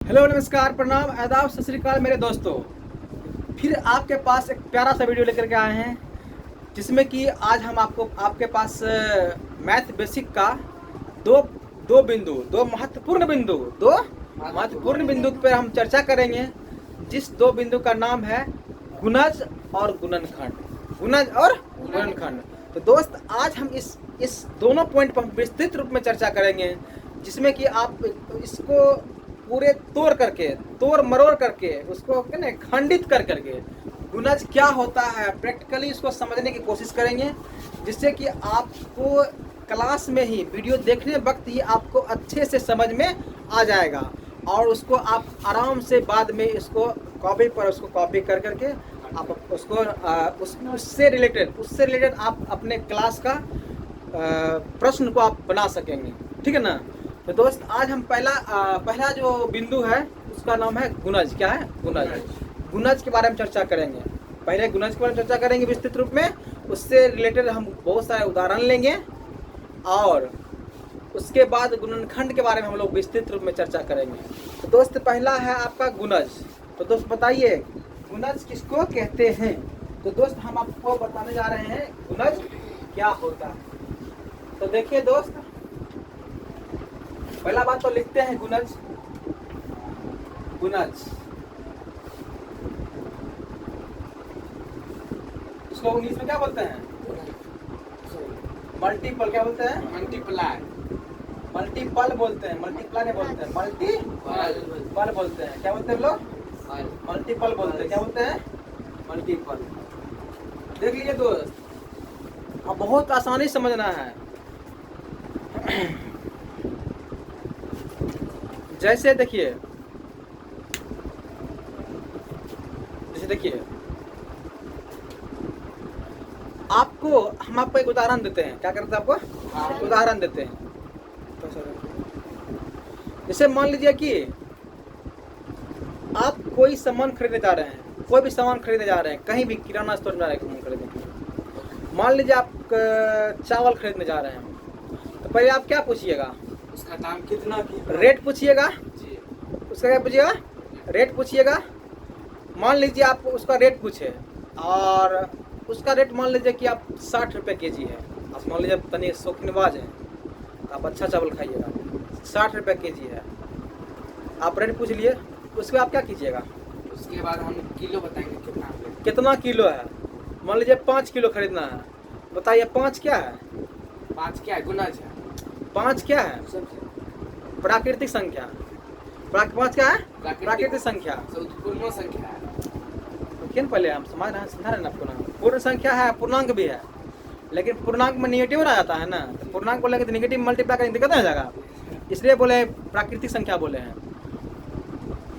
Hello नमस्कार प्रणाम आदाब सत श्री अकाल मेरे दोस्तों। फिर आपके पास एक प्यारा सा वीडियो लेकर के आए हैं जिसमें कि आज हम आपके पास मैथ बेसिक का दो दो महत्वपूर्ण बिंदु पर हम चर्चा करेंगे। जिस दो बिंदु का नाम है गुणज और गुणनखंड। तो दोस्त आज हम इस दोनों पॉइंट पर विस्तृत रूप में चर्चा करेंगे, जिसमें कि आप इसको पूरे तोड़ मरोड़ करके उसको खंडित कर करके गुणज क्या होता है प्रैक्टिकली इसको समझने की कोशिश करेंगे, जिससे कि आपको क्लास में ही वीडियो देखने वक्त ही आपको अच्छे से समझ में आ जाएगा और उसको आप आराम से बाद में इसको कॉपी कर करके आप उसको उससे रिलेटेड आप अपने क्लास का प्रश्न को आप बना सकेंगे। ठीक है ना। तो दोस्त आज हम पहला जो बिंदु है उसका नाम है गुणज। क्या है? गुणज के बारे में चर्चा करेंगे। पहले गुणज के बारे में चर्चा करेंगे विस्तृत रूप में, उससे रिलेटेड हम बहुत सारे उदाहरण लेंगे और उसके बाद गुणनखंड के बारे में हम लोग विस्तृत रूप में चर्चा करेंगे। तो दोस्त पहला है आपका गुणज। तो दोस्त बताइए गुणज किसको कहते हैं? तो दोस्त हम आपको बताने जा रहे हैं गुणज क्या होता है। तो देखिए दोस्त, पहला बात तो लिखते हैं गुणज इसको इंग्लिश में क्या बोलते हैं? मल्टीपल। क्या बोलते हैं? मल्टीपल बोलते हैं, मल्टीप्लाई नहीं बोलते हैं, मल्टीपल बोलते हैं। क्या बोलते हैं लोग? मल्टीपल बोलते हैं। क्या बोलते हैं? मल्टीपल। देख लीजिए दोस्त, अब बहुत आसानी से समझना है। जैसे देखिए हम आपको एक उदाहरण देते हैं। क्या करते हैं? आपको उदाहरण देते हैं। जैसे मान लीजिए कि आप कोई सामान खरीदने जा रहे हैं, कोई भी सामान खरीदने जा रहे हैं, कहीं भी किराना स्टोर में जा रहे हैं सामान खरीदने। मान लीजिए आप चावल खरीदने जा रहे हैं, तो पहले आप क्या पूछिएगा? उसका दाम कितना की? रेट पूछिएगा। उसका क्या पूछिएगा? रेट पूछिएगा। मान लीजिए आप उसका रेट पूछे और उसका रेट मान लीजिए कि आप 60 रुपये के.जी. है। आप मान लीजिए तनी शौकीनबाज हैं, आप अच्छा चावल खाइएगा, 60 रुपये के.जी. है। आप रेट पूछ लिए, उसके बाद आप क्या कीजिएगा? उसके बाद हम किलो बताएंगे कितना किलो है। मान लीजिए 5 किलो खरीदना है। बताइए 5 क्या है? 5 क्या है? गुणज है। 5 क्या है? प्राकृतिक संख्या। 5 क्या है? प्राकृतिक संख्या। पूर्ण संख्या है। देखिए पहले हम समझ रहे हैं आपको ना, पूर्ण संख्या है, पूर्णांक भी है, लेकिन पूर्णांक में निगेटिव आ जाता है ना। तो पूर्णांक बोलेंगे तो निगेटिव मल्टीप्लाई करेंगे दिक्कत हो जाएगा, इसलिए बोले प्राकृतिक संख्या बोले हैं।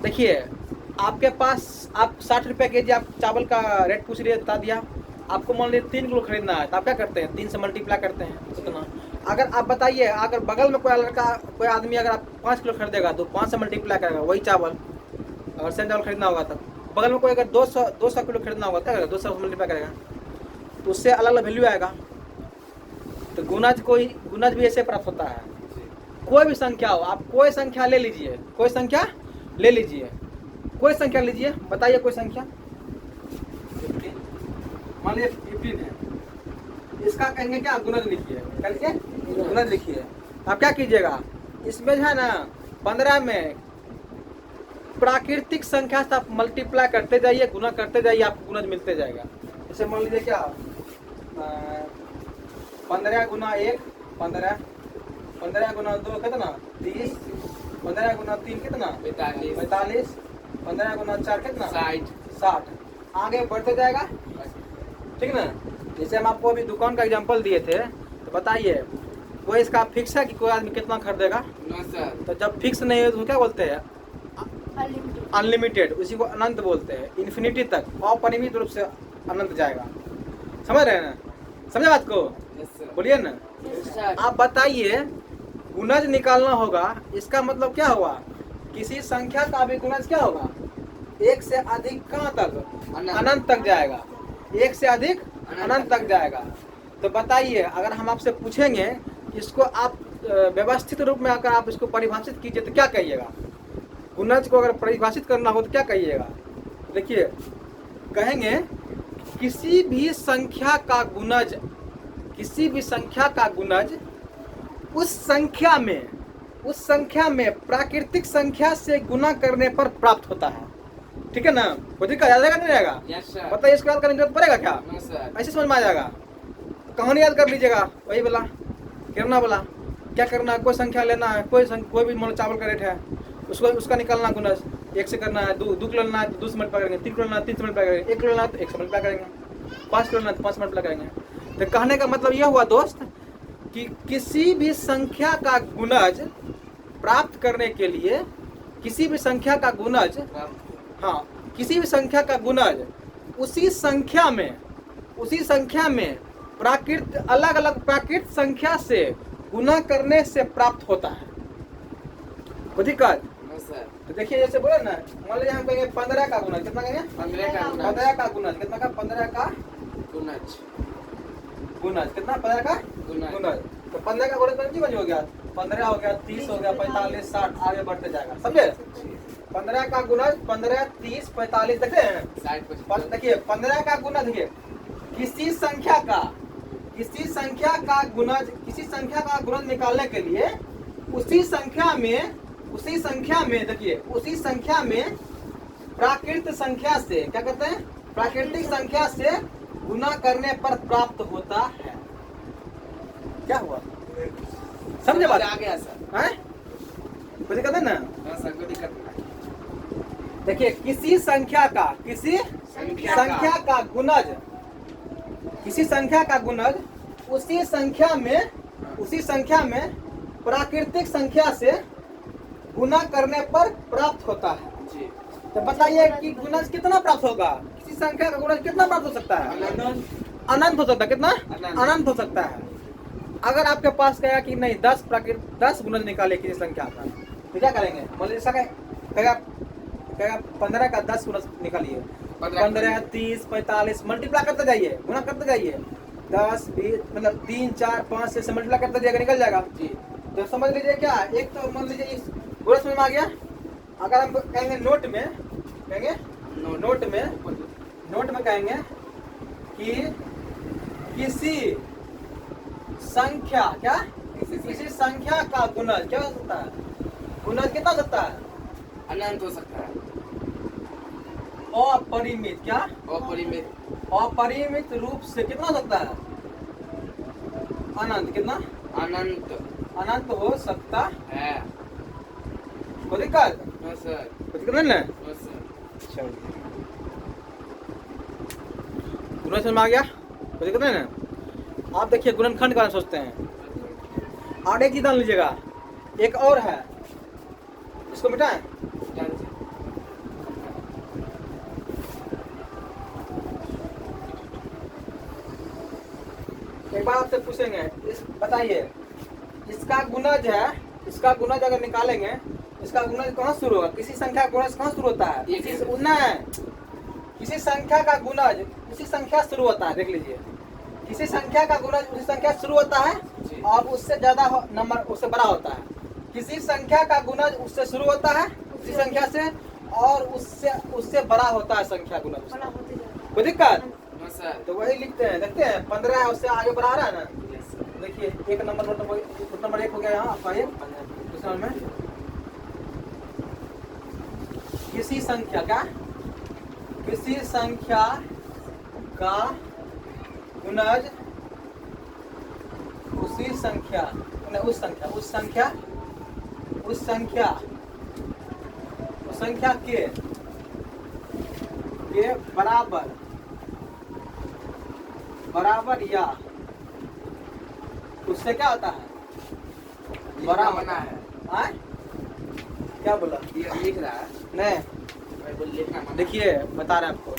देखिए आपके पास आप 60 रुपये के.जी. आप चावल का रेट पूछ रही है, बता दिया। आपको मान लीजिए 3 किलो खरीदना है, तो आप क्या करते हैं? 3 से मल्टीप्लाई करते हैं कितना। अगर आप बताइए, अगर बगल में कोई आदमी अगर आप 5 किलो खरीदेगा तो 5 से मल्टीप्लाई करेगा वही चावल। अगर सेम चावल खरीदना होगा तब बगल में कोई अगर 200 किलो खरीदना होगा तो 200 मल्टीप्लाई करेगा, तो उससे अलग अलग वैल्यू आएगा। तो गुणज भी ऐसे प्राप्त होता है। कोई भी संख्या हो, आप कोई संख्या ले लीजिए, कोई संख्या लीजिए, बताइए कोई संख्या। मान लीजिए 15 है, इसका कहेंगे क्या? गुणज लिखिए। आप क्या कीजिएगा? इसमें जो है ना 15 में प्राकृतिक संख्या से आप मल्टीप्लाई करते जाइए, गुना करते जाइए, आपको गुणज मिलते जाएगा। जैसे मान लीजिए क्या 15 गुना 1 15, 15 गुना 2 कितना? 30, 15 गुना 3 कितना? 45, 15 गुना 4 कितना? 60। आगे बढ़ते जाएगा। ठीक ना। जैसे हम आपको अभी दुकान का एग्जांपल दिए थे, तो बताइए कोई इसका फिक्स है कि कोई आदमी कितना खरीदेगा? तो जब फिक्स नहीं है तो क्या बोलते हैं? अनलिमिटेड। उसी को अनंत बोलते हैं, इन्फिनिटी तक, अपरिमित रूप से अनंत जाएगा। समझ रहे हैं ना? समझे बात को? बोलिए ना। आप बताइए गुणज निकालना होगा, इसका मतलब क्या हुआ? किसी संख्या का भी गुणज क्या होगा? 1 से अधिक कहाँ तक? अनंत तक जाएगा। 1 से अधिक अनंत तक जाएगा। तो बताइए अगर हम आपसे पूछेंगे इसको आप व्यवस्थित रूप में अगर आप इसको परिभाषित कीजिए तो क्या कहिएगा? गुणज को अगर परिभाषित करना हो तो क्या कहिएगा? देखिए, कहेंगे किसी भी संख्या का गुणज, किसी भी संख्या का गुणज उस संख्या में प्राकृतिक संख्या से गुना करने पर प्राप्त होता है। ठीक है ना? कोई दिक्कत याद रहेगा नहीं रहेगा? Yes sir. बताइए, इसको याद करने की जरूरत पड़ेगा क्या? No sir. ऐसे समझ में आ जाएगा। कहानी याद कर लीजिएगा, वही बोला कितना बोला, क्या करना है, कोई संख्या लेना है, कोई भी मान चावल का रेट है, उसका निकालना गुणज, 1 से करना है, 2 किलो लेना है तो 2 से मल्टीप्लाई करेंगे, 3 किलो लेना है 3 से मल्टीप्लाई करेंगे, 1 किलो लेना है तो 1 से मल्टीप्लाई करेंगे, 5 किलो लेना है तो 5 से मल्टीप्लाई करेंगे। तो कहने का मतलब यह हुआ दोस्त कि किसी भी संख्या का गुणज प्राप्त करने के लिए, किसी भी संख्या का गुणज, हाँ, किसी भी संख्या का गुणज उसी संख्या में अलग अलग प्राकृत संख्या से गुना करने से प्राप्त होता है। कोई दिक्कत? No sir. तो देखिए, जैसे बोले ना, मान लीजिए हम कहेंगे 15 का गुणज, कितना कहेंगे? 15 का गुणज। 15 का गुणज कितना का? 15 का गुणज। गुणज कितना? 15 का गुणज। गुणज। तो 15 का गुणज पंजी हो गया, 15 हो गया, 30 हो गया, 45, 60 आगे बढ़ते जाएगा, समझे? 15 का गुणज 15, 30, 45 देखते हैं। 60 देखिए 15 का गुणज, देखिए किसी संख्या का गुणज निकालने के लिए उसी संख्या में प्राकृत संख्या से, क्या कहते हैं, प्राकृतिक संख्या से गुना करने पर प्राप्त होता है। क्या हुआ? समझे बात? आ गया सर। हैं? कुछ दिक्कत है ना? हाँ सर, कोई दिक्कत नहीं। देखिए, किसी संख्या का उसी संख्या में प्राकृतिक संख्या से गुना करने पर प्राप्त होता है। जी। तो बताइए कि गुणज कितना प्राप्त होगा? किसी संख्या का गुणज कितना प्राप्त हो सकता है? अनंत हो सकता है। कितना? अनंत हो सकता है। अगर आपके पास कहेगा कि नहीं 10 गुणज निकाले किसी संख्या का, तो क्या करेंगे? मान लीजिए कहेगा 15 का 10 गुणज निकालिए, 15, 30, 45 मल्टीप्लाई करते जाइए, गुना करते जाइए, 10, 20, मतलब 3, 4, 5 से मल्टीप्लाई करते जाइएगा, निकल जाएगा। जी। तो समझ लीजिए क्या, एक तो मान लीजिए इस गुणज समझ में आ गया। अगर हम कहेंगे नोट में कहेंगे कि किसी संख्या संख्या का गुणज क्या हो सकता है? गुणज कितना हो सकता है? अनंत हो सकता है। अपरिमित। क्या? अपरिमित रूप से कितना हो सकता है? अनंत। कितना? अनंत हो सकता है। कोई दिक्कत? No sir. कोई दिक्कत नहीं ना? No sir. गुणज समझ में आ गया? कोई दिक्कत नहीं ना? आप देखिए गुणनखंड का सोचते हैं, और एक चीज जान लीजिएगा, एक और है, इसको मिटाएं। एक बार आपसे पूछेंगे, बताइए इसका गुणज है, इसका गुणज अगर निकालेंगे, इसका गुणज कहाँ शुरू होगा? किसी संख्या का गुणज कहाँ शुरू होता है? किसी संख्या का गुणज उसी संख्या शुरू होता है। देख लीजिए, किसी संख्या का गुणज उसी संख्या शुरू होता है और उससे ज्यादा नंबर उससे बड़ा होता है। किसी संख्या का गुणज उससे शुरू होता है उसी संख्या से, और उससे बड़ा होता है संख्या गुणज। कोई दिक्कत? No sir. तो वही लिखते हैं, देखते हैं 15 है, उससे आगे बढ़ा रहा है ना। देखिए एक नंबर रोड नंबर 1 हो गया यहाँ आपका, ये दूसरा में किसी संख्या का गुणज उस संख्या के बराबर या उससे क्या होता है? बराबर बना है। आए? क्या बोला? ये लिख रहा है। नहीं, मैं बोल लिखना मना। देखिए बता रहे हैं आपको,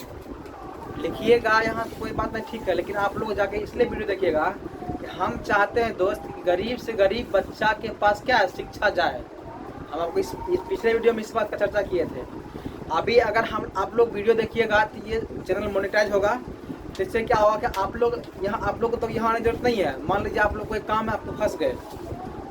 लिखिएगा यहाँ कोई बात नहीं, ठीक है, लेकिन आप लोग जाके इसलिए वीडियो देखिएगा कि हम चाहते हैं दोस्त कि गरीब से गरीब बच्चा के पास क्या है, शिक्षा जाए। हम आपको इस पिछले वीडियो में इस बात का चर्चा किए थे। अभी अगर आप लोग वीडियो देखिएगा तो ये चैनल मोनेटाइज होगा, जिससे क्या होगा कि आप लोग को तो यहाँ आने की जरूरत नहीं है। मान लीजिए आप लोग कोई काम है, आपको फंस गए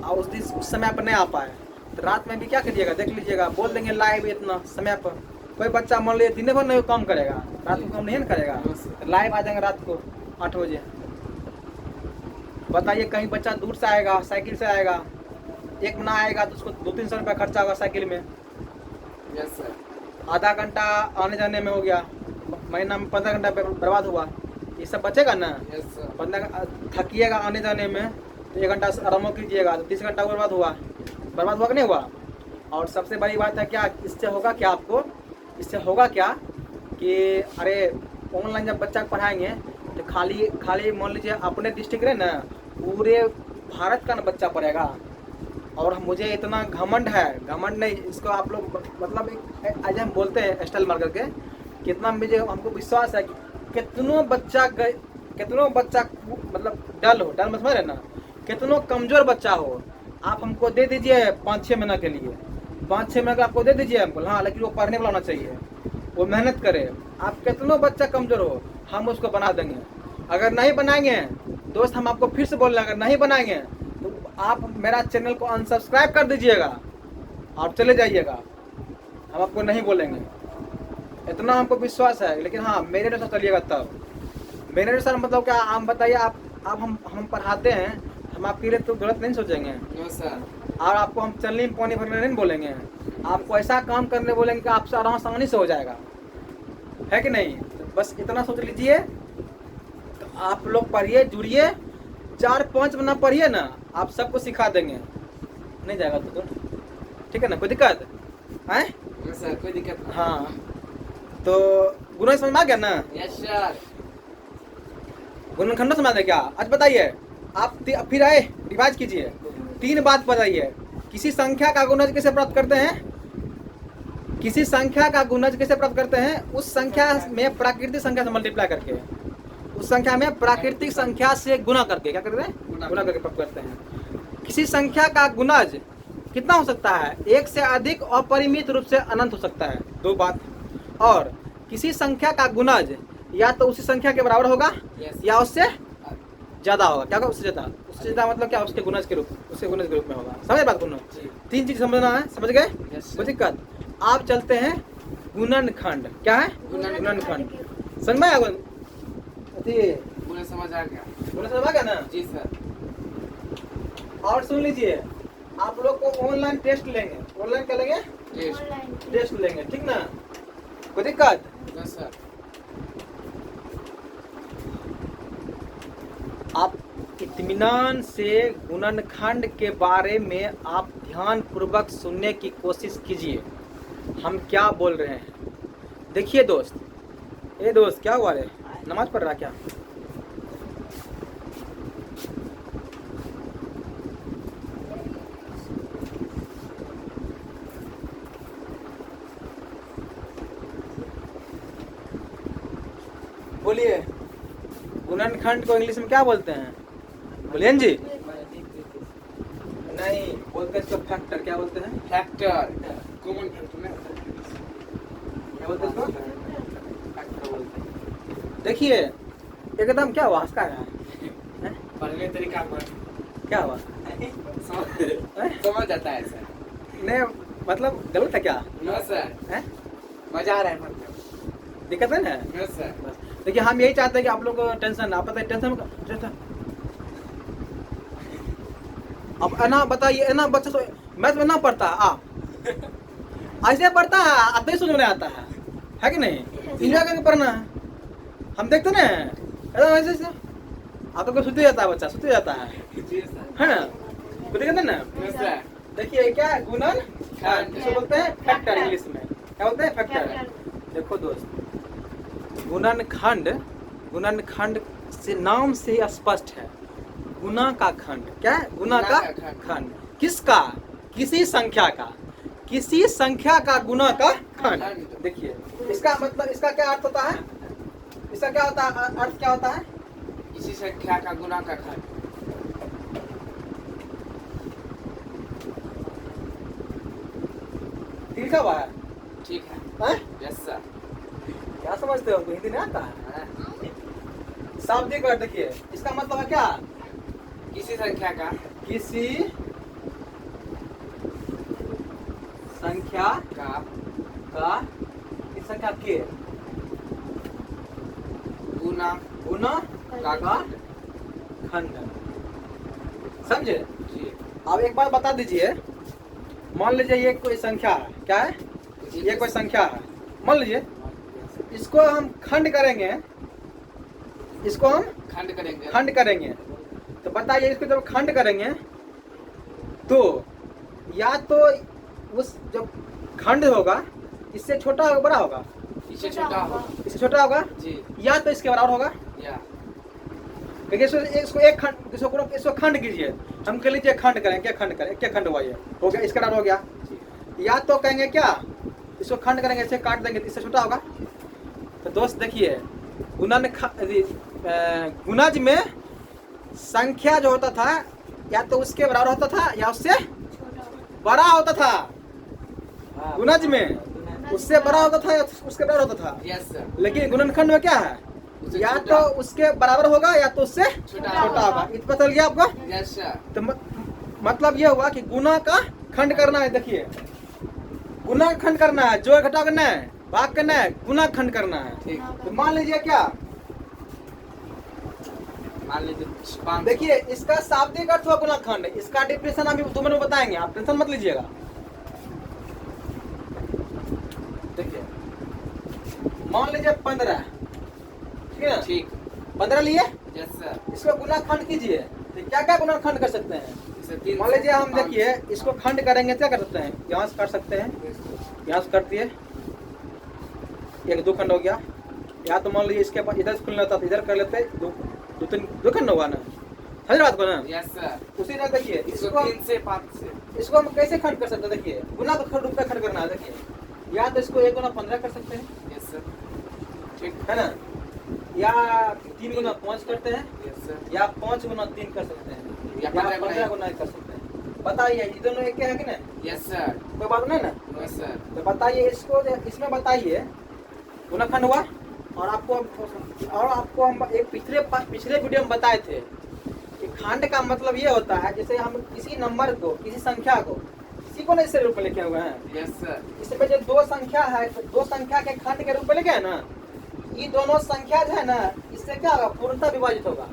और उस समय आप नहीं आ पाए, तो रात में भी क्या करिएगा, देख लीजिएगा, बोल देंगे लाइव इतना समय पर। कोई बच्चा मान लीजिए दिन भर नहीं काम करेगा, रात को काम नहीं ना करेगा, तो लाइव आ जाएंगे रात को 8 बजे। बताइए कहीं बच्चा दूर से आएगा, साइकिल से आएगा, एक महीना आएगा तो उसको 200-300 रुपया खर्चा होगा साइकिल में, यस सर, आधा घंटा आने जाने में हो गया, महीना में 15 घंटा बर्बाद हुआ। ये सब बचेगा ना, यस सर, 15 थकिएगा आने जाने में तो 1 घंटा आराम कीजिएगा तो 30 घंटा बर्बाद हुआ कि नहीं हुआ। और सबसे बड़ी बात है क्या, इससे होगा क्या आपको, इससे होगा क्या कि अरे ऑनलाइन जब बच्चा को पढ़ाएंगे तो खाली मान लीजिए अपने डिस्ट्रिक्ट रहे ना, पूरे भारत का ना बच्चा पढ़ेगा। और मुझे इतना घमंड है, घमंड नहीं, इसको आप लोग मतलब एक आज हम बोलते हैं स्टाइल मार करके, कितना मुझे हमको विश्वास है कि कितनों बच्चा मतलब डल मत समझ रहे ना, कितनों कमजोर बच्चा हो, आप हमको दे दीजिए 5-6 महीना के लिए, 5-6 महीना का आपको दे दीजिए हमको, हाँ, लेकिन वो पढ़ने वाला होना चाहिए, वो मेहनत करे। आप कितनों बच्चा कमजोर हो, हम उसको बना देंगे। अगर नहीं बनाएंगे दोस्त, हम आपको फिर से बोल रहे हैं, अगर नहीं बनाएंगे तो आप मेरा चैनल को अनसब्सक्राइब कर दीजिएगा और चले जाइएगा, हम आपको नहीं बोलेंगे, इतना हमको विश्वास है। लेकिन हाँ, मेरे अनुसार चलिएगा तब, मेरे अनुसार मतलब क्या, आप बताइए, आप हम पढ़ाते हैं, हम आपके लिए तो गलत नहीं सोचेंगे, नो सर, और आपको हम चलने में पानी भरने नहीं बोलेंगे, आपको ऐसा काम करने बोलेंगे कि आपसे आसानी से हो जाएगा, है कि नहीं। तो बस इतना सोच लीजिए, तो आप लोग पढ़िए, जुड़िए, 4-5 महीना पढ़िए ना, आप सबको सिखा देंगे, नहीं जाएगा तो ठीक है ना, कोई दिक्कत है? नो सर, कोई दिक्कत नहीं। हाँ, तो गुना समझ में आ गया ना, यस सर, गुणनखंड समझ में क्या। आज बताइए आप फिर आए, रिवाइज कीजिए, 3 बात बताइए। किसी संख्या का गुणज कैसे प्राप्त करते हैं, किसी संख्या का गुणज कैसे प्राप्त करते हैं, उस संख्या में प्राकृतिक संख्या से मल्टीप्लाई करके, उस संख्या में प्राकृतिक संख्या से गुना करके, क्या करते हैं, गुना करके प्राप्त करते हैं। किसी संख्या का गुणज कितना हो सकता है, 1 से अधिक अपरिमित रूप से अनंत हो सकता है, 2 बात। और किसी संख्या का गुणज या तो उसी संख्या के बराबर होगा या उससे ज्यादा होगा, क्या होगा, उससे ज्यादा मतलब क्या, उसके गुणज के रूप में होगा। समझ बात गुणन, 3 चीज समझना है, समझ गए, कोई दिक्कत। आप चलते हैं गुणनखंड, क्या है, गुणनखंड, समझ में आया, मुझे समझ आ गया। समझ आ गया ना जी सर, और सुन लीजिए, आप लोग को ऑनलाइन टेस्ट लेंगे, ऑनलाइन क्या लेंगे, टेस्ट लेंगे, ठीक ना, कोई दिक्कत। नो सर, आप इत्मीनान से गुणनखंड के बारे में आप ध्यान पूर्वक सुनने की कोशिश कीजिए, हम क्या बोल रहे हैं। देखिए दोस्त, ये दोस्त क्या हुआ रे, नमाज पढ़ रहा क्या, बोलिए, गुणनखंड को इंग्लिश में क्या बोलते हैं, बोलिए जी। नहीं बोलते इसको फैक्टर, क्या बोलते हैं, फैक्टर, कॉमन फैक्टर में क्या बोलते हैं इसको, फैक्टर बोलते हैं। देखिए एकदम क्या हुआ, हंस का रहा है, पढ़ने तरीका पर क्या हुआ, समझ आता है सर। नहीं मतलब गलत है क्या, नो सर, है? मजा आ रहा है मतलब। दिक्कत है ना। नो सर, देखिए हम यही चाहते हैं कि आप लोग को टेंशन, आप पता है टेंशन अब ना बताइए, ना बच्चा मैथ में ना पढ़ता है, ऐसे पढ़ता है, आते ही सुनने आता है कि नहीं, इंजॉय करके पढ़ना है, हम देखते ना एकदम ऐसे आपको कोई सुते जाता है, बच्चा सुते जाता है ना, तो देखते ना। नो सर, देखिए क्या है, गुणनखंड, जिसे बोलते हैं फैक्टर, इंग्लिश में क्या बोलते हैं, फैक्टर। देखो दोस्त, गुणनखंड से नाम से ही स्पष्ट है, गुना का खंड, क्या है, गुना का खंड, किसका, किसी संख्या का गुना का खंड। देखिए इसका मतलब, इसका क्या अर्थ होता है, इसका क्या होता है, अर्थ क्या होता है, किसी संख्या का गुना का खंड। लिखा हुआ है, ठीक है, हैं? Yes sir. क्या समझते हो, हमको हिंदी नहीं आता है, शाब्दिक अर्थ देखिए, इसका मतलब है क्या, किसी संख्या का, किसी संख्या का किस संख्या के गुना गुना का खंड। समझे? जी अब एक बात बता दीजिए, मान लीजिए ये कोई संख्या है, क्या है? ये कोई संख्या है, मान लीजिए इसको हम खंड करेंगे, इसको हम खंड करेंगे, तो बताइए इसको जब खंड करेंगे तो या तो उस जब खंड होगा इससे छोटा होगा बड़ा होगा, इससे छोटा हो इससे छोटा होगा, जी या तो इसके बराबर होगा। या देखिए इसको एक खंड, इसको खंड कीजिए, हम कह लीजिए खंड करें, क्या खंड करें, क्या खंड हुआ ये, हो गया इसका बराबर हो गया। या तो कहेंगे क्या, इसको खंड करेंगे, इसे काट देंगे तो इससे छोटा होगा। तो दोस्त देखिए गुणज में संख्या जो होता था या तो उसके बराबर होता था या उससे बड़ा होता था। गुणज में उससे बड़ा होता था या उसके बराबर होता था। यस सर लेकिन गुणनखंड में क्या है, या तो उसके बराबर होगा या तो उससे छोटा होगा। इतना पता चल गया आपको? यस सर तो मतलब ये हुआ कि गुना का खंड करना है। देखिए गुना का खंड करना है, जोड़ घटाव करना है, भाग करना है, गुना खंड करना है। ठीक तो मान लीजिए क्या, मान लीजिए 5 देखिए इसका शाब्दिक अर्थ हुआ गुना खंड, इसका डिफिनेशन अभी 2 मिनट में बताएंगे, आप टेंशन मत लीजिएगा। देखिए मान लीजिए 15, ठीक है ना? ठीक 15 लिए, यस सर इसको गुना खंड कीजिए, तो क्या क्या गुना खंड कर सकते हैं? इसे 3 मान लीजिए हम देखिए इसको खंड करेंगे, क्या कर सकते हैं, यहाँ से कर सकते हैं, यहाँ से कर दिए, 1 2 खंड हो गया। या तो मान लीजिए इसके पास इधर से खुलना था तो इधर कर लेते, 2 खंड होगा ना, समझ बात को ना? यस सर उसी तरह देखिए इसको इसको 3 से 5 से इसको हम कैसे खंड कर सकते हैं? देखिए गुना को खंड रूप में खंड करना है। देखिए या तो इसको 1 गुना 15 कर सकते हैं, यस सर ठीक है ना, या 3 गुना 5 करते हैं, यस सर या 5 गुना 3 कर सकते हैं, या या 15 15 गुना 1 कर सकते हैं। बताइए ये दोनों एक है कि नहीं? यस सर कोई बात नहीं ना? यस सर तो बताइए इसको, इसमें बताइए गुणनखंड हुआ। और आपको हम एक पिछले वीडियो में बताए थे कि खंड का मतलब ये होता है, जैसे हम किसी नंबर को, किसी संख्या को, किसी को नहीं इस रूप में लिखे हुए हैं, यस सर इसमें जो 2 संख्या है तो 2 संख्या के खंड के रूप में लिखे हैं ना, ये दोनों संख्या जो है ना इससे क्या होगा, पूर्णतः विभाजित होगा।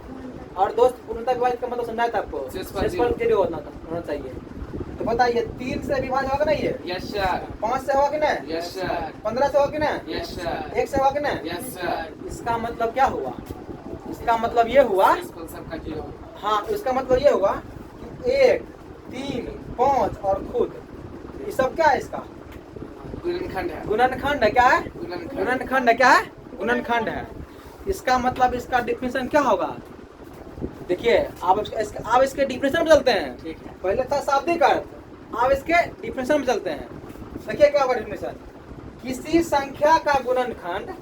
और दोस्त पूर्णतः विभाजित का मतलब समझा था आपको, शेषफल शेषफल 0 होना चाहिए। तो बताइए 3 से विभाजित होगा नहीं, ये यस सर 5 से होगा कि नहीं, यस सर 15 से होगा कि नहीं, यस सर 1 से होगा कि नहीं? यस सर इसका मतलब क्या हुआ, इसका मतलब ये हुआ, शेषफल सबका 0 हाँ इसका मतलब ये हुआ कि 1 3 5 और खुद, ये सब क्या है, इसका गुणनखंड है गुणनखंड है। क्या है? गुणनखंड गुणनखंड है। क्या है? गुणनखंड है। इसका मतलब इसका डिफिनेशन क्या होगा? देखिए आप इसके डिफिनेशन में चलते हैं। ठीक है पहले था शाब्दिक अर्थ, आप इसके डिफिनेशन में चलते हैं। देखिए क्या होगा डिफिनेशन, किसी संख्या का गुणनखंड,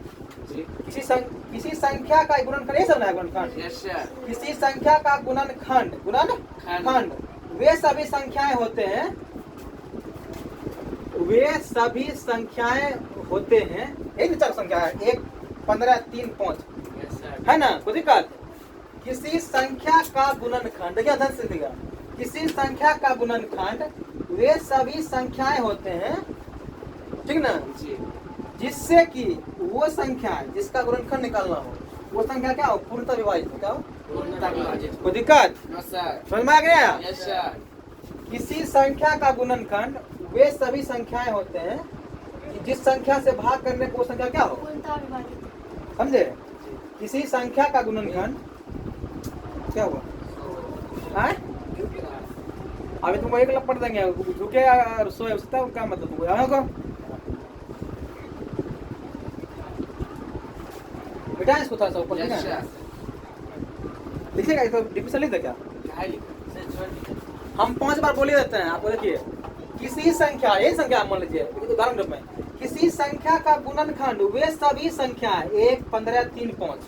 जी किसी संख्या का गुणनखंड, ये सब ना है गुणनखंड, यस सर किसी संख्या का गुणनखंड वे सभी संख्याएं होते हैं, वे सभी संख्याएं होते हैं, एक चार संख्या है, 1 15 3 5, यस सर है ना, कोई दिक्कत? किसी संख्या का गुणनखंड, क्या ध्यान से देखिएगा, किसी संख्या का गुणनखंड वे सभी संख्याएं होते हैं, ठीक ना, जी जिससे कि वो संख्या जिसका गुणनखंड निकालना हो, वो संख्या क्या हो, पूर्णतः विभाजित हो। क्या हो? पूर्णतः विभाजित कोई दिक्कत? नो सर समझ में आ गया? यस सर किसी संख्या का गुणनखंड वे सभी संख्याएं होते हैं कि जिस संख्या से भाग करने को वो संख्या क्या हो, समझे? किसी संख्या का गुणनखंड क्या हुआ, हाँ? अभी तुमको 1 लपट देंगे, झुके और सोए, उसका क्या मतलब तुमको यहाँ को बेटा, इसको थोड़ा सा ऊपर यस लिखा है, सर लिखिएगा, इसको डिफिनेशन लिख दे क्या? क्या लिखा हम 5 बार बोले देते हैं आपको। देखिए किसी संख्या, यही संख्या मान लीजिए उदाहरण रूप में, किसी संख्या का गुणनखंड वे सभी संख्याएं 1 15 3 5,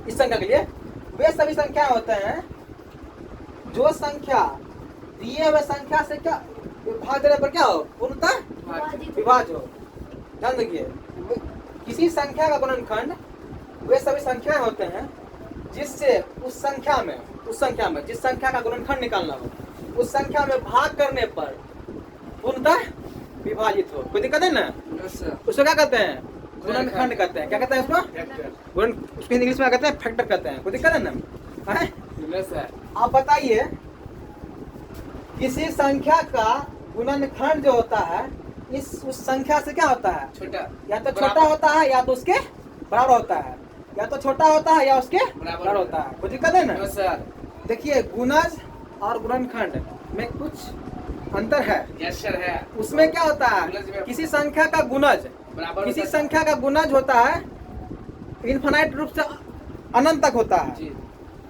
इस संख्या के लिए वे सभी संख्याएं होते हैं जो संख्या दिए हुए संख्या से क्या भाग देने पर क्या हो, पूर्णतः विभाज्य हो। ध्यान देखिए, किसी संख्या का गुणनखंड वे सभी संख्याएं होते हैं जिससे उस संख्या में जिस संख्या का गुणनखंड निकालना हो, उस संख्या में भाग करने पर पूर्णतः विभाजित हो। कोई दिक्कत है ना? No sir. उसको क्या कहते हैं? गुणनखंड कहते हैं। क्या कहते हैं उसको? फैक्टर। गुणन, उसको इंग्लिश में कहते हैं फैक्टर कहते हैं। कोई दिक्कत है ना? हैं? No sir. आप बताइए, किसी संख्या का गुणनखंड जो होता है उस संख्या से क्या होता है? छोटा। या तो छोटा होता है या तो उसके बराबर होता है, या तो छोटा होता है या उसके बराबर होता है। कोई दिक्कत है ना? No sir. देखिए, गुणज और गुणनखंड में कुछ अंतर है। यस सर है। उसमें क्या होता गुणज है? में किसी संख्या का गुणज, बराबर किसी होता है। संख्या का गुणज होता है इनफाइनाइट रूप से अनंत तक होता है, जी।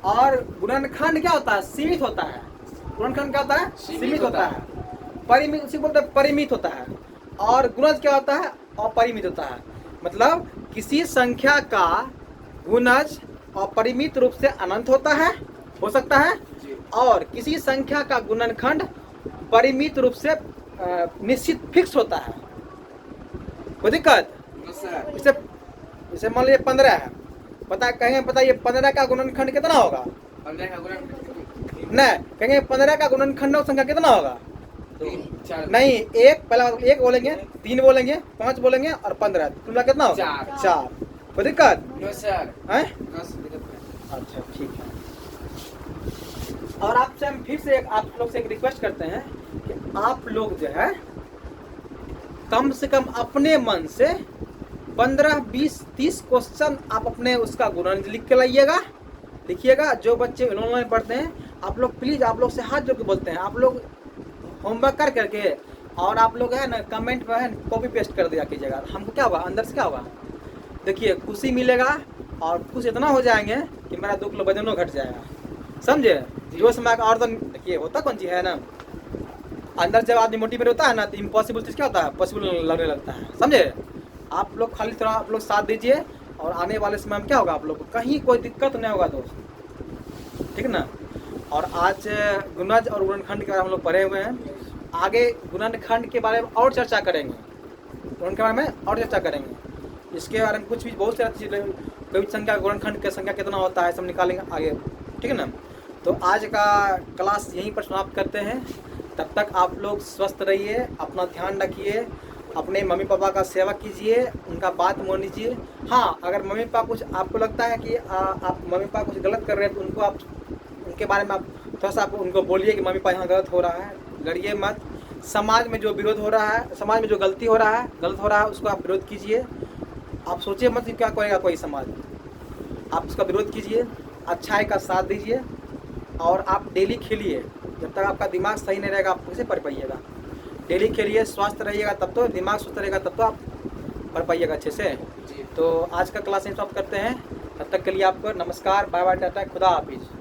और गुणनखंड क्या होता है? सीमित होता है। गुणनखंड क्या होता है? सीमित होता है। परिमित, उसी को बोलते हैं परिमित होता है। और गुणज क्या होता है? अपरिमित होता है। मतलब किसी संख्या का गुणज अपरिमित रूप से अनंत होता है, हो सकता है, जी। और किसी संख्या का गुणनखंड परिमित रूप से निश्चित फिक्स होता है। कोई दिक्कत? No sir. जैसे जैसे मान लीजिए 15 है, कहेंगे बताइए 15 का गुणनखंड कितना होगा? 15 का गुणन नहीं, कहेंगे 15 का गुणनखंड संख्या कितना होगा? 3 4 नहीं, एक पहला एक बोलेंगे, 3 बोलेंगे, 5 बोलेंगे और 15, तुमरा कितना होगा? 4। 4। कोई दिक्कत नो सर। है? No sir. अच्छा, ठीक है। और आपसे हम फिर से आप लोग से एक रिक्वेस्ट करते हैं कि आप लोग जो है कम से कम अपने मन से 15, 20, 30 क्वेश्चन आप अपने उसका गुणन लिख के लिखिएगा। जो बच्चे ऑनलाइन पढ़ते हैं, आप लोग प्लीज़, आप लोग से हाथ जोड़ के बोलते हैं, आप लोग होमवर्क कर करके और आप लोग है ना कमेंट में है कॉपी पेस्ट कर दिया कीजिएगा। हमको क्या होगा, अंदर से क्या होगा, देखिए खुशी मिलेगा और खुश इतना हो जाएंगे कि मेरा 2 किलो वजनों घट जाएगा। समझे? जोश में और तो देखिए होता कौन चीज़ है ना, अंदर जब आदमी मोटिवेट होता है ना तो इम्पॉसिबल चीज़ क्या होता है? पॉसिबल लगने लगता है। समझे? आप लोग खाली थोड़ा आप लोग साथ दीजिए और आने वाले समय में क्या होगा, आप लोग को कहीं कोई दिक्कत नहीं होगा दोस्त, ठीक ना? और आज गुणज और गुणनखंड के बारे में हम लोग पढ़े हुए हैं। आगे गुणनखंड के बारे में और चर्चा करेंगे, गुणन के बारे में और चर्चा करेंगे। इसके बारे में कुछ भी बहुत सारी चीज़ें, कोई संख्या गुणनखंड की संख्या कितना होता है सब निकालेंगे आगे, ठीक है ना? तो आज का क्लास यहीं पर समाप्त करते हैं। तब तक आप लोग स्वस्थ रहिए, अपना ध्यान रखिए, अपने मम्मी पापा का सेवा कीजिए, उनका बात मान लीजिए। हाँ, अगर मम्मी पापा कुछ आपको लगता है कि आप मम्मी पापा कुछ गलत कर रहे हैं तो उनको आप उनके बारे में आप थोड़ा सा आप उनको बोलिए कि मम्मी पापा यहाँ गलत हो रहा है, लड़िए मत। समाज में जो विरोध हो रहा है, समाज में जो गलत हो रहा है उसको आप विरोध कीजिए। आप सोचिए मत कि क्या करेगा कोई समाज, आप उसका विरोध कीजिए, अच्छाई का साथ दीजिए और आप डेली खेलिए। जब तक आपका दिमाग सही नहीं रहेगा आप कैसे पढ़ पाइएगा? डेली खेलिए, स्वस्थ रहिएगा, तब तो दिमाग स्वस्थ रहेगा, तब तो आप पढ़ पाइएगा अच्छे से। जी। तो आज का क्लास समाप्त करते हैं। तब तक के लिए आपको नमस्कार, बाय बाय, टाटा, खुदा हाफिज़।